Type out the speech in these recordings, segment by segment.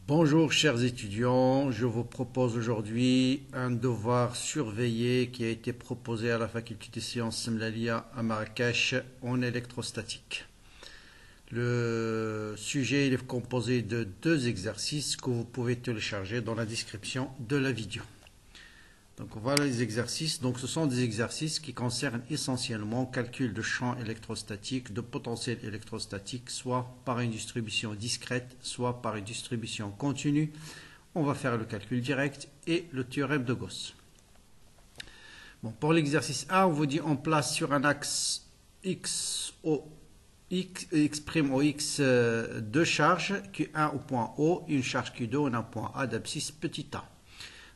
Bonjour chers étudiants, je vous propose aujourd'hui un devoir surveillé qui a été proposé à la faculté des sciences Semlalia à Marrakech en électrostatique. Le sujet est composé de deux exercices que vous pouvez télécharger dans la description de la vidéo. Donc voilà les exercices. Donc ce sont des exercices qui concernent essentiellement le calcul de champ électrostatique, de potentiel électrostatique, soit par une distribution discrète, soit par une distribution continue. On va faire le calcul direct et le théorème de Gauss. Bon, pour l'exercice A, on vous dit on place sur un axe x au x' au x deux charges, Q1 au point O, une charge Q2 à un point A d'abscisse petit a.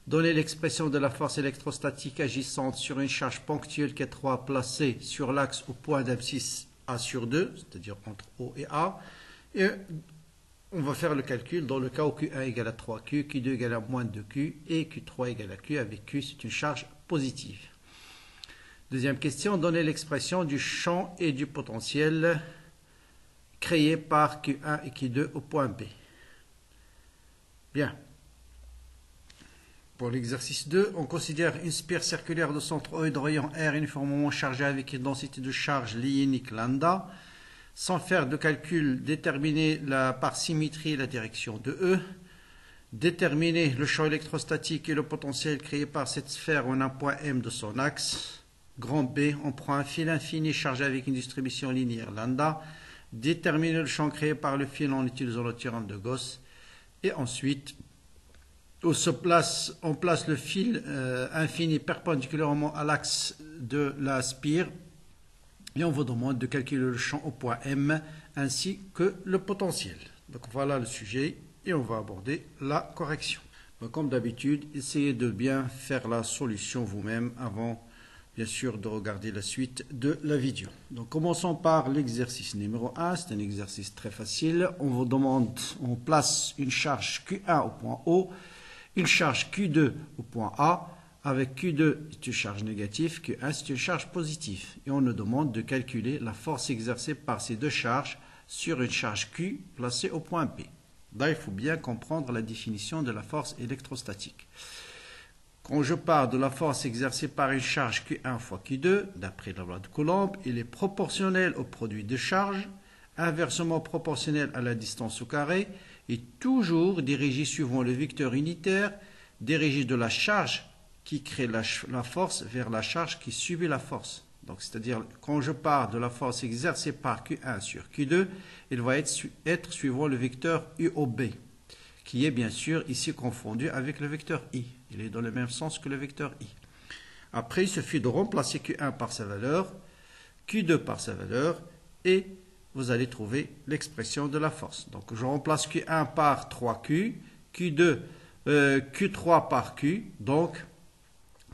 Donnez l'expression de la force électrostatique agissante sur une charge ponctuelle Q3 placée sur l'axe au point d'abscisse A sur 2, c'est-à-dire entre O et A. Et on va faire le calcul dans le cas où Q1 égale à 3Q, Q2 égale à moins 2Q et Q3 égale à Q, avec Q c'est une charge positive. Deuxième question, donnez l'expression du champ et du potentiel créé par Q1 et Q2 au point B. Bien. Pour l'exercice 2, on considère une sphère circulaire de centroïde rayon R uniformément chargée avec une densité de charge ionique lambda. Sans faire de calcul, déterminer par symétrie la direction de E. Déterminer le champ électrostatique et le potentiel créé par cette sphère en un point M de son axe. Grand B, on prend un fil infini chargé avec une distribution linéaire lambda. Déterminer le champ créé par le fil en utilisant le théorème de Gauss. Et ensuite, on place le fil infini perpendiculairement à l'axe de la spire et on vous demande de calculer le champ au point M ainsi que le potentiel. Donc voilà le sujet et on va aborder la correction. Donc, comme d'habitude, essayez de bien faire la solution vous-même avant bien sûr de regarder la suite de la vidéo. Donc commençons par l'exercice numéro 1, c'est un exercice très facile. On vous demande, on place une charge Q1 au point O, une charge Q2 au point A, avec Q2 c'est une charge négative, Q1 c'est une charge positive. Et on nous demande de calculer la force exercée par ces deux charges sur une charge Q placée au point P. Là, il faut bien comprendre la définition de la force électrostatique. Quand je parle de la force exercée par une charge Q1 fois Q2, d'après la loi de Coulomb, il est proportionnel au produit de charge, inversement proportionnel à la distance au carré, et toujours dirigé suivant le vecteur unitaire, dirigé de la charge qui crée la force vers la charge qui subit la force. Donc, c'est-à-dire, quand je parle de la force exercée par Q1 sur Q2, il va être suivant le vecteur UOB, qui est bien sûr ici confondu avec le vecteur I. Il est dans le même sens que le vecteur I. Après, il suffit de remplacer Q1 par sa valeur, Q2 par sa valeur, et vous allez trouver l'expression de la force. Donc, je remplace Q1 par 3Q, Q3 par Q, donc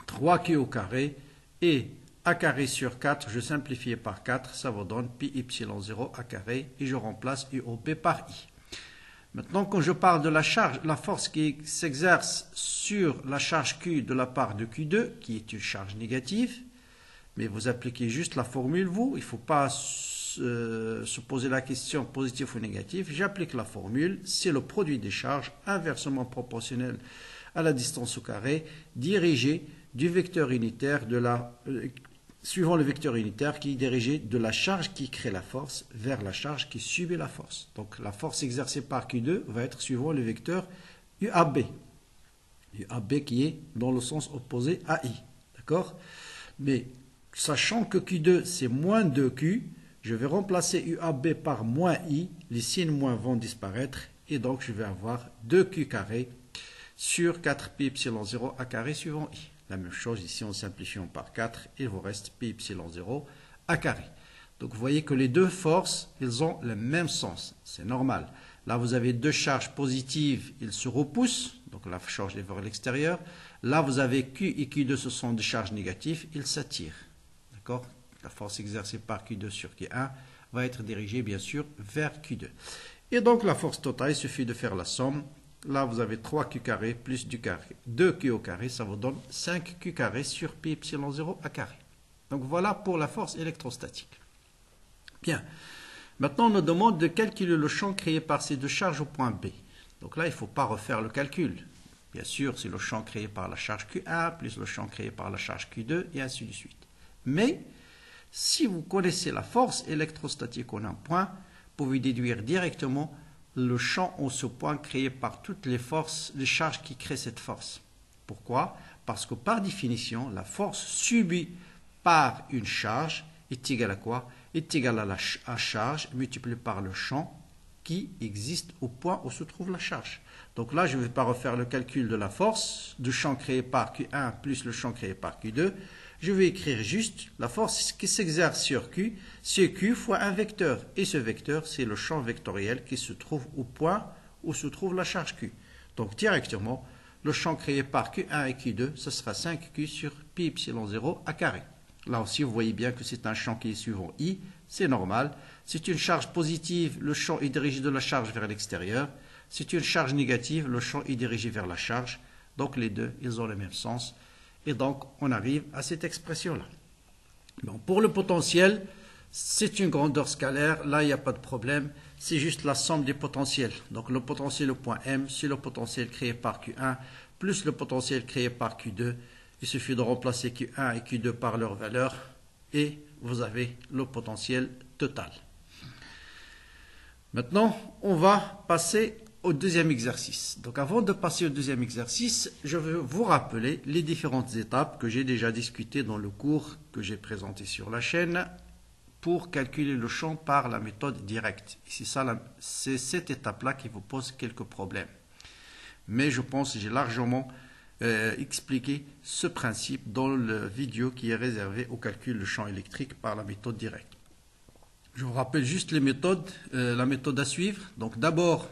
3Q au carré, et A carré sur 4, je simplifie par 4, ça vous donne pi epsilon 0 A carré, et je remplace UOB par I. Maintenant, quand je parle de la charge, la force qui s'exerce sur la charge Q de la part de Q2, qui est une charge négative, mais vous appliquez juste la formule, vous, il ne faut pas se poser la question positif ou négatif. J'applique la formule, c'est le produit des charges inversement proportionnel à la distance au carré, dirigé du vecteur unitaire suivant le vecteur unitaire qui est dirigé de la charge qui crée la force vers la charge qui subit la force. Donc la force exercée par Q2 va être suivant le vecteur UAB. UAB qui est dans le sens opposé à I. D'accord? Mais sachant que Q2 c'est moins 2Q, je vais remplacer UAB par moins I, les signes moins vont disparaître et donc je vais avoir 2Q carré sur 4 pi epsilon 0 A carré suivant I. La même chose ici en simplifiant par 4, il vous reste pi epsilon 0 A carré. Donc vous voyez que les deux forces, ils ont le même sens, c'est normal. Là vous avez deux charges positives, ils se repoussent, donc la charge est vers l'extérieur. Là vous avez Q et Q2, ce sont des charges négatives, ils s'attirent. D'accord? La force exercée par Q2 sur Q1 va être dirigée bien sûr vers Q2. Et donc la force totale, il suffit de faire la somme. Là vous avez 3Q carré plus du carré, 2Q au carré, ça vous donne 5Q carré sur pi epsilon 0 A carré. Donc voilà pour la force électrostatique. Bien. Maintenant on nous demande de calculer le champ créé par ces deux charges au point B. Donc là, il ne faut pas refaire le calcul. Bien sûr, c'est le champ créé par la charge Q1 plus le champ créé par la charge Q2 et ainsi de suite. Mais si vous connaissez la force électrostatique en un point, vous pouvez déduire directement le champ en ce point créé par toutes les forces, les charges qui créent cette force. Pourquoi? Parce que par définition, la force subie par une charge est égale à quoi? Est égale à la charge multipliée par le champ qui existe au point où se trouve la charge. Donc là, je ne vais pas refaire le calcul de la force du champ créé par Q1 plus le champ créé par Q2. Je vais écrire juste la force qui s'exerce sur Q, c'est Q fois un vecteur. Et ce vecteur, c'est le champ vectoriel qui se trouve au point où se trouve la charge Q. Donc directement, le champ créé par Q1 et Q2, ce sera 5Q sur pi epsilon 0 à carré. Là aussi, vous voyez bien que c'est un champ qui est suivant I, c'est normal. C'est une charge positive, le champ est dirigé de la charge vers l'extérieur. C'est une charge négative, le champ est dirigé vers la charge. Donc les deux, ils ont le même sens. Et donc, on arrive à cette expression-là. Bon, pour le potentiel, c'est une grandeur scalaire. Là, il n'y a pas de problème. C'est juste la somme des potentiels. Donc, le potentiel au point M, c'est le potentiel créé par Q1, plus le potentiel créé par Q2. Il suffit de remplacer Q1 et Q2 par leur valeur. Et vous avez le potentiel total. Maintenant, on va passer au deuxième exercice. Donc avant de passer au deuxième exercice, je vais vous rappeler les différentes étapes que j'ai déjà discutées dans le cours que j'ai présenté sur la chaîne pour calculer le champ par la méthode directe. C'est cette étape-là qui vous pose quelques problèmes. Mais je pense que j'ai largement expliqué ce principe dans la vidéo qui est réservée au calcul du champ électrique par la méthode directe. Je vous rappelle juste les méthodes, la méthode à suivre. Donc d'abord,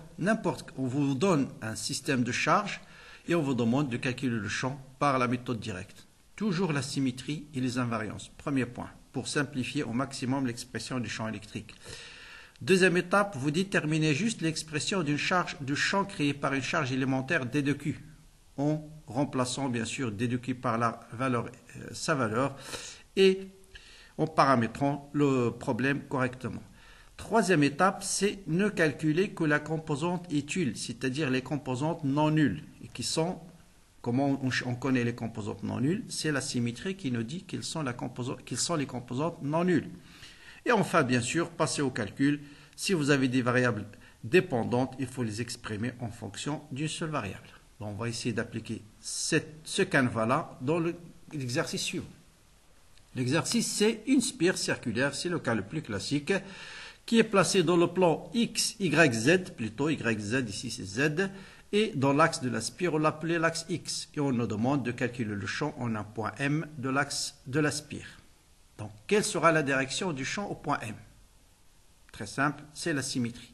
on vous donne un système de charge et on vous demande de calculer le champ par la méthode directe. Toujours la symétrie et les invariances. Premier point, pour simplifier au maximum l'expression du champ électrique. Deuxième étape, vous déterminez juste l'expression du champ créé par une charge élémentaire D de Q, en remplaçant bien sûr D de Q par sa valeur et en paramétrant le problème correctement. Troisième étape, c'est ne calculer que la composante utile, c'est-à-dire les composantes non nulles. Et qui sont, comment on connaît les composantes non nulles? C'est la symétrie qui nous dit quelles sont les composantes non nulles. Et enfin, bien sûr, passer au calcul. Si vous avez des variables dépendantes, il faut les exprimer en fonction d'une seule variable. Bon, on va essayer d'appliquer ce canevas-là dans l'exercice suivant. L'exercice, c'est une spire circulaire, c'est le cas le plus classique, qui est placée dans le plan X, Y, Z, plutôt Y, Z, ici c'est Z, et dans l'axe de la spire, on l'appelait l'axe X, et on nous demande de calculer le champ en un point M de l'axe de la spire. Donc, quelle sera la direction du champ au point M? Très simple, c'est la symétrie.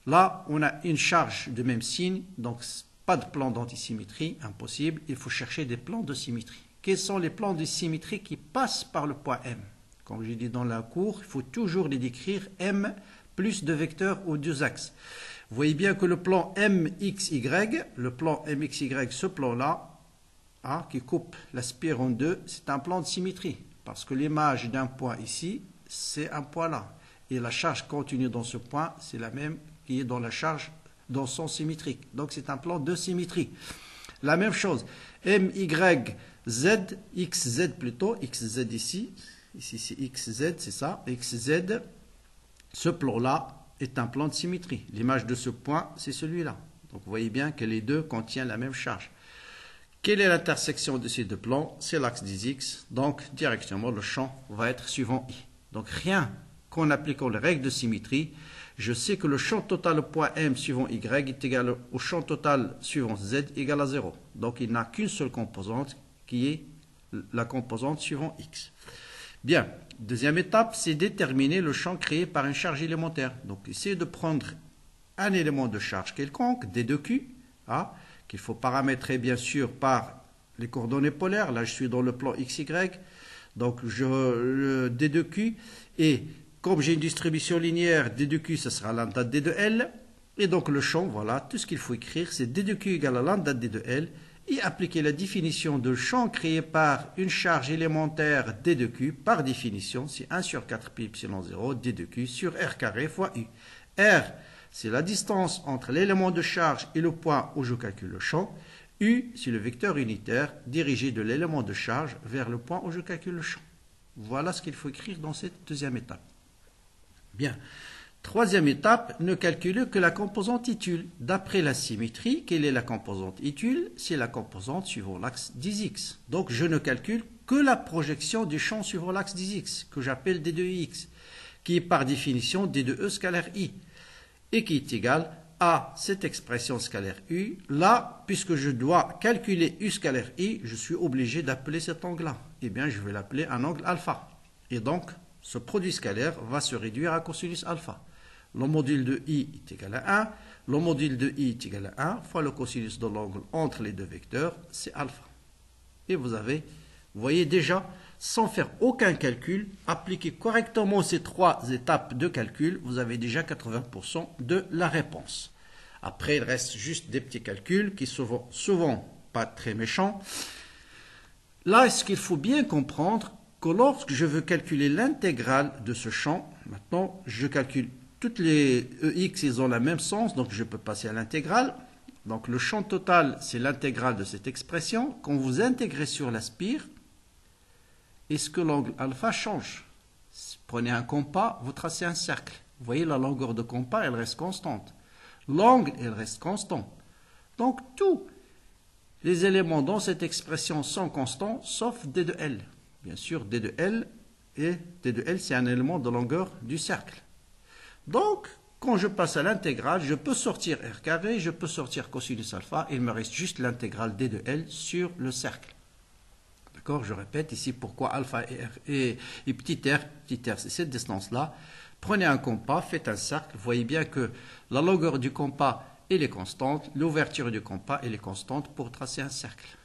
Là, on a une charge de même signe, donc pas de plan d'antisymétrie, impossible, il faut chercher des plans de symétrie. Quels sont les plans de symétrie qui passent par le point M? Comme j'ai dit dans la cour, il faut toujours les décrire M plus deux vecteurs ou deux axes. Vous voyez bien que le plan MXY, ce plan-là, qui coupe la spire en deux, c'est un plan de symétrie. Parce que l'image d'un point ici, c'est un point là. Et la charge contenue dans ce point, c'est la même qui est dans la charge dans son symétrique. Donc c'est un plan de symétrie. La même chose, MYZ, XZ plutôt, XZ ici c'est XZ, c'est ça, XZ, ce plan-là est un plan de symétrie. L'image de ce point, c'est celui-là. Donc vous voyez bien que les deux contiennent la même charge. Quelle est l'intersection de ces deux plans? C'est l'axe des X, donc directement le champ va être suivant I. Donc rien qu'en appliquant les règles de symétrie, je sais que le champ total au point M suivant Y est égal au champ total suivant Z égal à 0. Donc il n'a qu'une seule composante qui est la composante suivant X. Bien, deuxième étape, c'est déterminer le champ créé par une charge élémentaire. Donc essayez de prendre un élément de charge quelconque, D de Q, qu'il faut paramétrer bien sûr par les coordonnées polaires. Là je suis dans le plan XY, donc le D de Q, et comme j'ai une distribution linéaire, D de Q, ce sera lambda D de L. Et donc le champ, voilà, tout ce qu'il faut écrire, c'est D de Q égale à lambda D de L. Et appliquer la définition de champ créé par une charge élémentaire D de Q, par définition, c'est 1 sur 4 pi epsilon 0, D de Q sur R carré fois U. R, c'est la distance entre l'élément de charge et le point où je calcule le champ. U, c'est le vecteur unitaire dirigé de l'élément de charge vers le point où je calcule le champ. Voilà ce qu'il faut écrire dans cette deuxième étape. Bien. Troisième étape, ne calculez que la composante utile. D'après la symétrie, quelle est la composante utile? C'est la composante suivant l'axe 10x. Donc je ne calcule que la projection du champ suivant l'axe 10x, que j'appelle D2x, qui est par définition D2e scalaire I, et qui est égal à cette expression scalaire U. Là, puisque je dois calculer U scalaire I, je suis obligé d'appeler cet angle-là. Eh bien, je vais l'appeler un angle alpha. Et donc, ce produit scalaire va se réduire à cosinus alpha. Le module de I est égal à 1. Le module de I est égal à 1 fois le cosinus de l'angle entre les deux vecteurs, c'est alpha. Et vous voyez déjà, sans faire aucun calcul, appliquer correctement ces trois étapes de calcul, vous avez déjà 80% de la réponse. Après, il reste juste des petits calculs qui sont souvent pas très méchants. Là, ce qu'il faut bien comprendre, que lorsque je veux calculer l'intégrale de ce champ, maintenant, je calcule toutes les EX, ils ont le même sens, donc je peux passer à l'intégrale. Donc le champ total, c'est l'intégrale de cette expression. Quand vous intégrez sur la spire, est-ce que l'angle alpha change? Prenez un compas, vous tracez un cercle. Vous voyez, la longueur de compas, elle reste constante. L'angle, elle reste constant. Donc tous les éléments dans cette expression sont constants, sauf D de L. Bien sûr, D de L, et D de L, c'est un élément de longueur du cercle. Donc, quand je passe à l'intégrale, je peux sortir R carré, je peux sortir cosinus alpha, il me reste juste l'intégrale D de L sur le cercle. D'accord? Je répète ici pourquoi alpha et petit r c'est cette distance-là. Prenez un compas, faites un cercle, vous voyez bien que la longueur du compas elle est constante, l'ouverture du compas elle est constante pour tracer un cercle.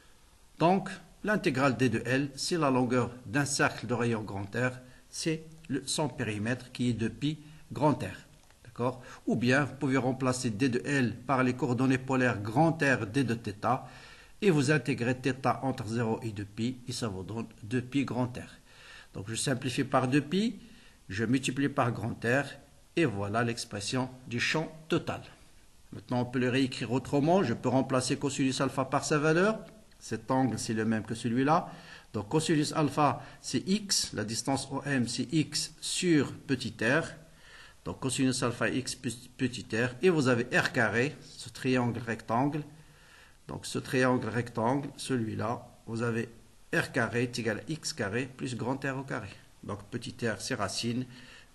Donc, l'intégrale D de L, c'est la longueur d'un cercle de rayon grand R, c'est son périmètre qui est de pi grand R. D'accord? Ou bien, vous pouvez remplacer D de L par les coordonnées polaires grand R D de θ, et vous intégrez θ entre 0 et 2π, et ça vous donne 2π grand R. Donc, je simplifie par 2π, je multiplie par grand R, et voilà l'expression du champ total. Maintenant, on peut le réécrire autrement. Je peux remplacer cosinus alpha par sa valeur. Cet angle, c'est le même que celui-là. Donc, cosinus alpha, c'est x. La distance OM, c'est x sur petit r. Donc, cosinus alpha x plus petit r. Et vous avez r carré, ce triangle rectangle. Donc, ce triangle rectangle, celui-là, vous avez r carré est égal à x carré plus grand R au carré. Donc, petit r, c'est racine.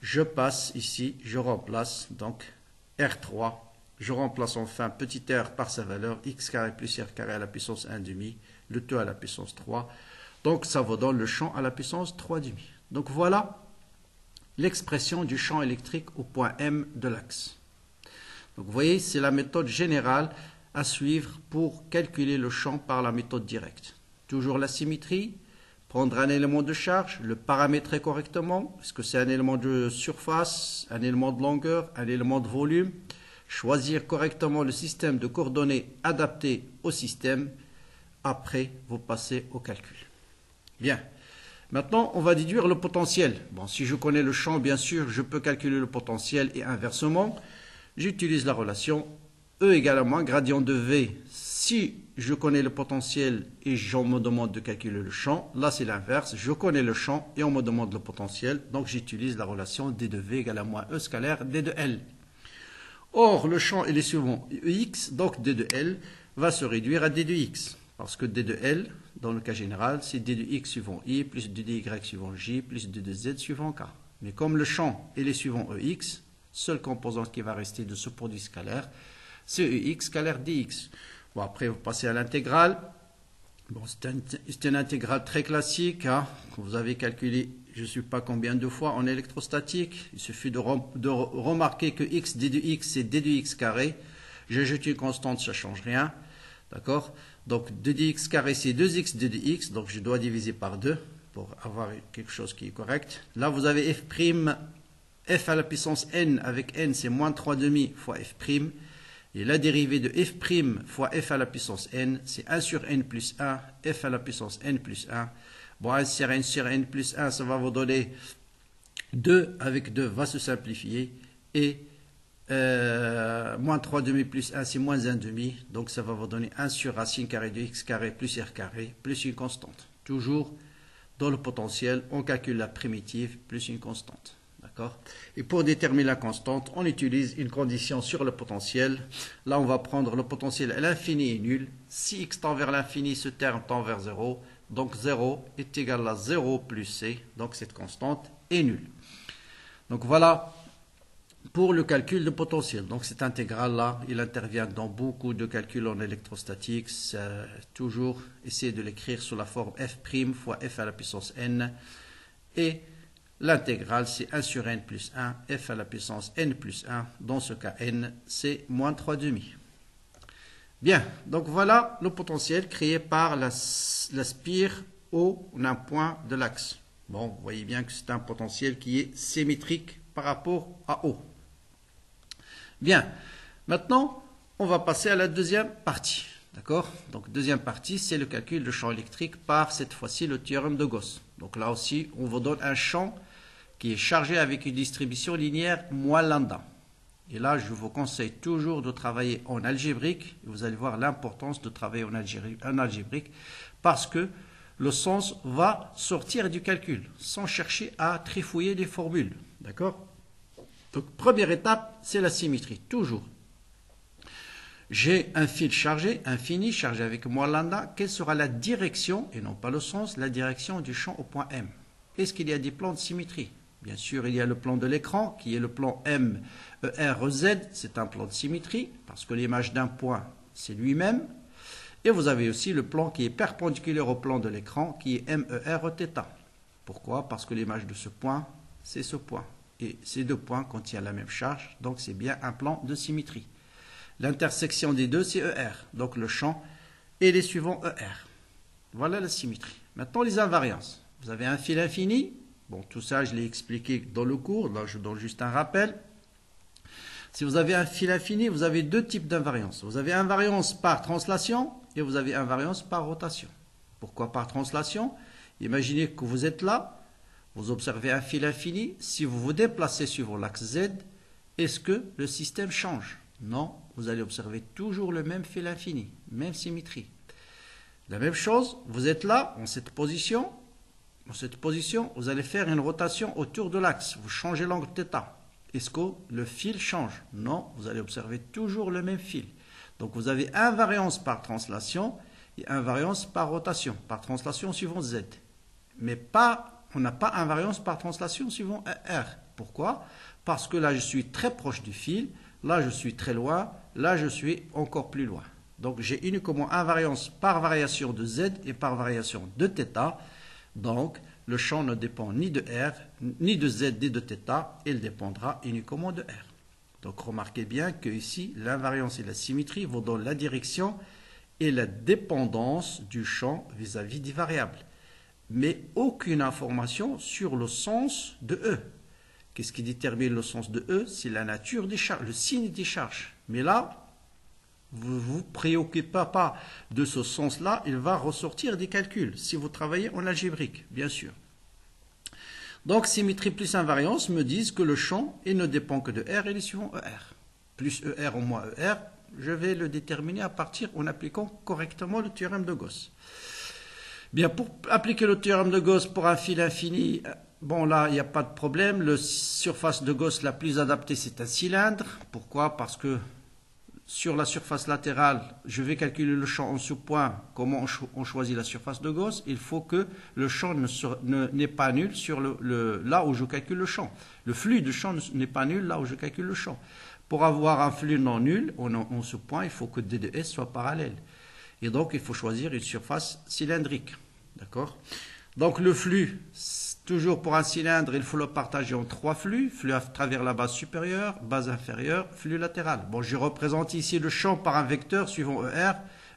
Je passe ici, je remplace donc R3. Je remplace enfin petit r par sa valeur, x carré plus r carré à la puissance 1 demi, le tout à la puissance 3. Donc, ça vous donne le champ à la puissance 3 demi. Donc, voilà l'expression du champ électrique au point M de l'axe. Donc, vous voyez, c'est la méthode générale à suivre pour calculer le champ par la méthode directe. Toujours la symétrie, prendre un élément de charge, le paramétrer correctement. Est-ce que c'est un élément de surface, un élément de longueur, un élément de volume? Choisir correctement le système de coordonnées adapté au système. Après, vous passez au calcul. Bien. Maintenant, on va déduire le potentiel. Bon, si je connais le champ, bien sûr, je peux calculer le potentiel et inversement. J'utilise la relation E égale à moins gradient de V. Si je connais le potentiel et on me demande de calculer le champ, là c'est l'inverse. Je connais le champ et on me demande le potentiel. Donc j'utilise la relation D de V égale à moins E scalaire D de L. Or, le champ il est suivant X, donc D de L va se réduire à D de X. Parce que D de L, dans le cas général, c'est D de X suivant I, plus D de Y suivant J, plus D de Z suivant K. Mais comme le champ il est suivant EX, seule composante qui va rester de ce produit scalaire, c'est EX scalaire DX. Bon, après, vous passez à l'intégrale. Bon, c'est une intégrale très classique, hein, que vous avez calculé, je ne sais pas combien de fois en électrostatique. Il suffit de remarquer que x d de x, c'est d de x carré. J'ajoute une constante, ça ne change rien. D'accord? Donc, d de x carré, c'est 2x d de x. Donc, je dois diviser par 2 pour avoir quelque chose qui est correct. Là, vous avez f à la puissance n, avec n, c'est moins 3 demi fois f'. Et la dérivée de f' fois f à la puissance n, c'est 1 sur n plus 1, f à la puissance n plus 1. Bon, 1 sur n plus 1, ça va vous donner 2 avec 2 va se simplifier. Et Moins 3 demi plus 1, c'est moins 1 demi. Donc ça va vous donner 1 sur racine carrée de x carré plus r carré plus une constante. Toujours dans le potentiel, on calcule la primitive plus une constante. D'accord? Et pour déterminer la constante, on utilise une condition sur le potentiel. Là, on va prendre le potentiel à l'infini est nul. Si x tend vers l'infini, ce terme tend vers 0. Donc 0 est égal à 0 plus c. Donc cette constante est nulle. Donc voilà pour le calcul de potentiel. Donc cette intégrale-là, il intervient dans beaucoup de calculs en électrostatique. Toujours essayer de l'écrire sous la forme f' fois f à la puissance n. Et l'intégrale, c'est 1 sur n plus 1, f à la puissance n plus 1. Dans ce cas, n, c'est moins 3 demi. Bien, donc voilà le potentiel créé par la spire au d'un point de l'axe. Bon, vous voyez bien que c'est un potentiel qui est symétrique par rapport à O. Bien, maintenant, on va passer à la deuxième partie. D'accord? Donc, deuxième partie, c'est le calcul de champ électrique par, cette fois-ci, le théorème de Gauss. Donc là aussi, on vous donne un champ qui est chargé avec une distribution linéaire moins lambda. Et là, je vous conseille toujours de travailler en algébrique. Vous allez voir l'importance de travailler en algébrique parce que le sens va sortir du calcul sans chercher à trifouiller les formules. D'accord? Donc, première étape, c'est la symétrie. Toujours. J'ai un fil chargé, infini, chargé avec moins lambda. Quelle sera la direction, et non pas le sens, la direction du champ au point M? Est-ce qu'il y a des plans de symétrie? Bien sûr, il y a le plan de l'écran, qui est le plan M, ER, Z. C'est un plan de symétrie, parce que l'image d'un point, c'est lui-même. Et vous avez aussi le plan qui est perpendiculaire au plan de l'écran, qui est MER, θ. Pourquoi? Parce que l'image de ce point, c'est ce point. Et ces deux points contiennent la même charge, donc c'est bien un plan de symétrie. L'intersection des deux, c'est ER. Donc le champ et les suivants ER. Voilà la symétrie. Maintenant, les invariances. Vous avez un fil infini. Bon, tout ça, je l'ai expliqué dans le cours. Là, je donne juste un rappel. Si vous avez un fil infini, vous avez deux types d'invariance. Vous avez invariance par translation et vous avez invariance par rotation. Pourquoi par translation? Imaginez que vous êtes là. Vous observez un fil infini. Si vous vous déplacez sur l'axe Z, est-ce que le système change? Non, vous allez observer toujours le même fil infini, même symétrie. La même chose, vous êtes là, en cette position. Dans cette position, vous allez faire une rotation autour de l'axe. Vous changez l'angle θ. Est-ce que le fil change? Non, vous allez observer toujours le même fil. Donc vous avez invariance par translation et invariance par rotation. Par translation suivant Z. Mais on n'a pas invariance par translation suivant R. Pourquoi? Parce que là, je suis très proche du fil. Là, je suis très loin. Là, je suis encore plus loin. Donc, j'ai uniquement invariance par variation de Z et par variation de θ. Donc, le champ ne dépend ni de R, ni de Z, ni de θ. Il dépendra uniquement de R. Donc, remarquez bien que ici, l'invariance et la symétrie vont dans la direction et la dépendance du champ vis-à-vis des variables. Mais aucune information sur le sens de E. Qu'est-ce qui détermine le sens de E? C'est la nature des charges, le signe des charges. Mais là, vous ne vous préoccupez pas de ce sens-là, il va ressortir des calculs, si vous travaillez en algébrique, bien sûr. Donc, symétrie plus invariance me disent que le champ, il ne dépend que de R et les suivants ER. Plus ER ou moins ER, je vais le déterminer à partir en appliquant correctement le théorème de Gauss. Bien, pour appliquer le théorème de Gauss pour un fil infini, bon là, il n'y a pas de problème. La surface de Gauss la plus adaptée, c'est un cylindre. Pourquoi? Parce que sur la surface latérale, je vais calculer le champ en sous-point. Comment on choisit la surface de Gauss? Il faut que le champ n'est pas nul sur là où je calcule le champ. Le flux de champ n'est pas nul là où je calcule le champ. Pour avoir un flux non nul en sous-point, il faut que D de S soit parallèle. Et donc, il faut choisir une surface cylindrique. D'accord? Donc, le flux, toujours pour un cylindre, il faut le partager en trois flux. Flux à travers la base supérieure, base inférieure, flux latéral. Bon, je représente ici le champ par un vecteur suivant ER,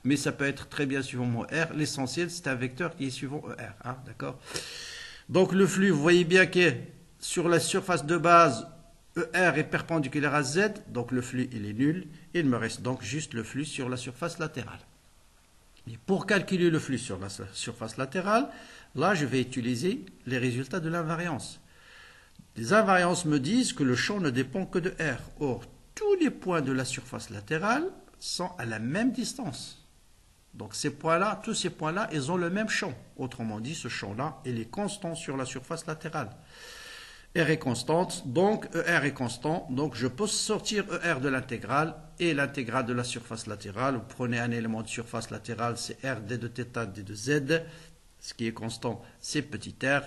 mais ça peut être très bien suivant mon R. L'essentiel, c'est un vecteur qui est suivant ER. Hein, d'accord? Donc, le flux, vous voyez bien que sur la surface de base, ER est perpendiculaire à Z. Donc, le flux, il est nul. Il me reste donc juste le flux sur la surface latérale. Et pour calculer le flux sur la surface latérale, là, je vais utiliser les résultats de l'invariance. Les invariances me disent que le champ ne dépend que de R. Or, tous les points de la surface latérale sont à la même distance. Donc ces points-là, tous ces points-là, ils ont le même champ. Autrement dit, ce champ-là, il est constant sur la surface latérale. R est constante, donc ER est constant, donc je peux sortir ER de l'intégrale et l'intégrale de la surface latérale. Vous prenez un élément de surface latérale, c'est R d de θ d de z, ce qui est constant, c'est petit r.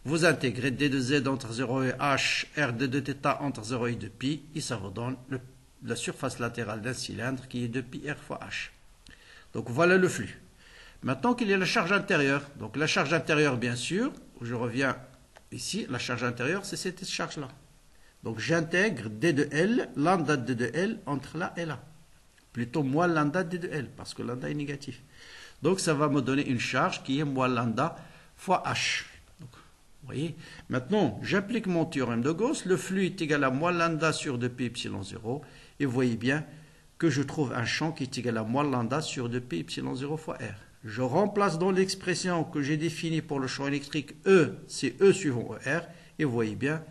Vous intégrez d de z entre 0 et h, R d de θ entre 0 et 2 pi, et ça vous donne la surface latérale d'un cylindre qui est 2 pi r fois h. Donc voilà le flux. Maintenant qu'il y a la charge intérieure, donc la charge intérieure bien sûr, je reviens ici, la charge intérieure, c'est cette charge-là. Donc j'intègre d de L, lambda d de L entre là et là. Plutôt moins lambda d de L, parce que lambda est négatif. Donc ça va me donner une charge qui est moins lambda fois H. Donc, vous voyez. Maintenant, j'applique mon théorème de Gauss. Le flux est égal à moins lambda sur 2π epsilon 0. Et vous voyez bien que je trouve un champ qui est égal à moins lambda sur 2π epsilon 0 fois R. Je remplace dans l'expression que j'ai définie pour le champ électrique E, c'est E suivant ER, et vous voyez bien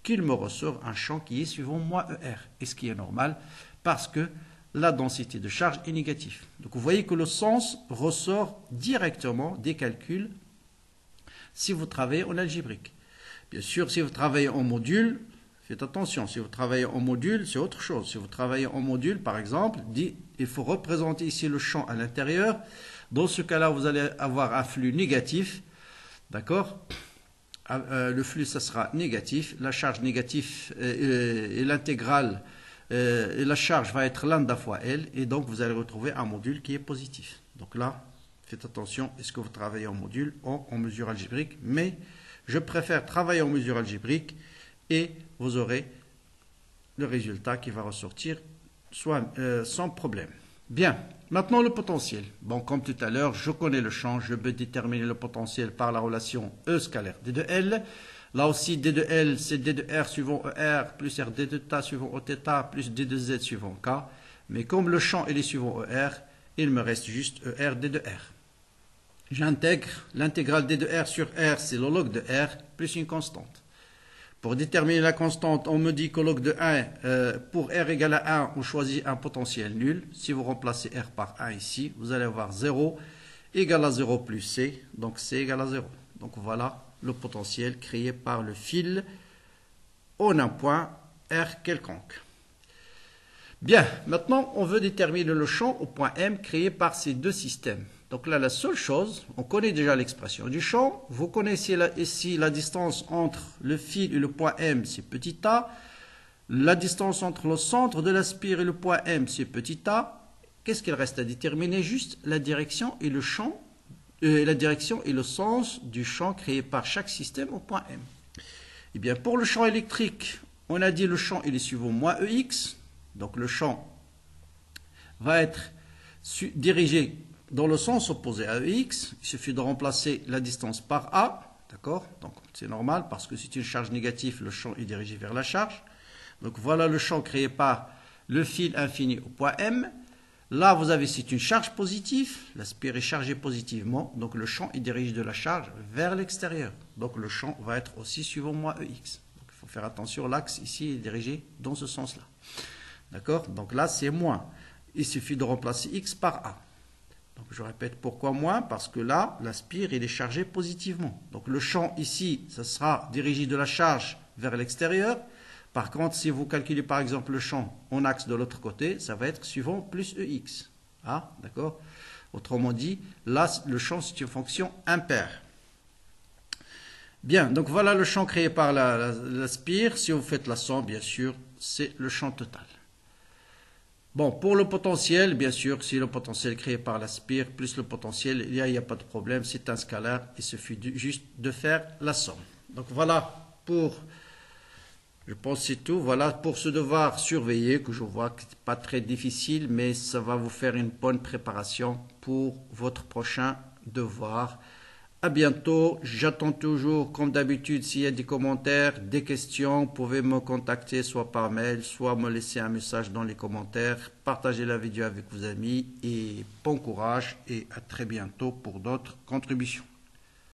qu'il me ressort un champ qui est suivant moins ER, et ce qui est normal, parce que la densité de charge est négative. Donc vous voyez que le sens ressort directement des calculs si vous travaillez en algébrique. Bien sûr, si vous travaillez en module, faites attention, si vous travaillez en module, c'est autre chose. Si vous travaillez en module, par exemple, il faut représenter ici le champ à l'intérieur. Dans ce cas-là, vous allez avoir un flux négatif, d'accord? Le flux, ça sera négatif. La charge négative et l'intégrale et la charge va être lambda fois L, et donc vous allez retrouver un module qui est positif. Donc là, faites attention, est-ce que vous travaillez en module ou en mesure algébrique? Mais je préfère travailler en mesure algébrique, et vous aurez le résultat qui va ressortir sans problème. Bien, maintenant le potentiel. Bon, comme tout à l'heure, je connais le champ, je peux déterminer le potentiel par la relation E scalaire d de L. Là aussi, d de L, c'est d de R suivant ER, plus R d de θ suivant Oθ, plus d de Z suivant K. Mais comme le champ il est suivant ER, il me reste juste ER d de R. J'intègre l'intégrale d de R sur R, c'est le log de R, plus une constante. Pour déterminer la constante, on me dit qu'au log de 1, pour R égale à 1, on choisit un potentiel nul. Si vous remplacez R par 1 ici, vous allez avoir 0 égale à 0 plus C, donc C égale à 0. Donc voilà le potentiel créé par le fil en un point R quelconque. Bien, maintenant on veut déterminer le champ au point M créé par ces deux systèmes. Donc là, la seule chose, on connaît déjà l'expression du champ. Vous connaissez ici la distance entre le fil et le point M, c'est petit a. La distance entre le centre de la spire et le point M, c'est petit a. Qu'est-ce qu'il reste à déterminer? Juste la direction et le champ, la direction et le sens du champ créé par chaque système au point M. Eh bien, pour le champ électrique, on a dit le champ il est suivant moins EX. Donc le champ va être dirigé dans le sens opposé à EX. Il suffit de remplacer la distance par A, d'accord? Donc c'est normal parce que c'est une charge négative, le champ est dirigé vers la charge. Donc voilà le champ créé par le fil infini au point M. Là vous avez, c'est une charge positive, la spire est chargée positivement, donc le champ est dirigé de la charge vers l'extérieur. Donc le champ va être aussi suivant moins EX. Donc il faut faire attention, l'axe ici est dirigé dans ce sens-là. D'accord? Donc là c'est moins. Il suffit de remplacer X par A. Donc je répète, pourquoi moins? Parce que là, la spire il est chargée positivement. Donc le champ ici, ça sera dirigé de la charge vers l'extérieur. Par contre, si vous calculez par exemple le champ en axe de l'autre côté, ça va être suivant plus EX. Ah, d'accord? Autrement dit, là, le champ c'est une fonction impaire. Bien, donc voilà le champ créé par la spire. Si vous faites la somme, bien sûr, c'est le champ total. Bon, pour le potentiel, bien sûr, si le potentiel créé par la spire plus le potentiel, il n'y a pas de problème, c'est un scalaire, il suffit juste de faire la somme. Donc voilà pour, je pense que c'est tout, voilà pour ce devoir surveillé que je vois que ce n'est pas très difficile, mais ça va vous faire une bonne préparation pour votre prochain devoir. À bientôt, j'attends toujours, comme d'habitude, s'il y a des commentaires, des questions, vous pouvez me contacter soit par mail, soit me laisser un message dans les commentaires. Partagez la vidéo avec vos amis et bon courage et à très bientôt pour d'autres contributions.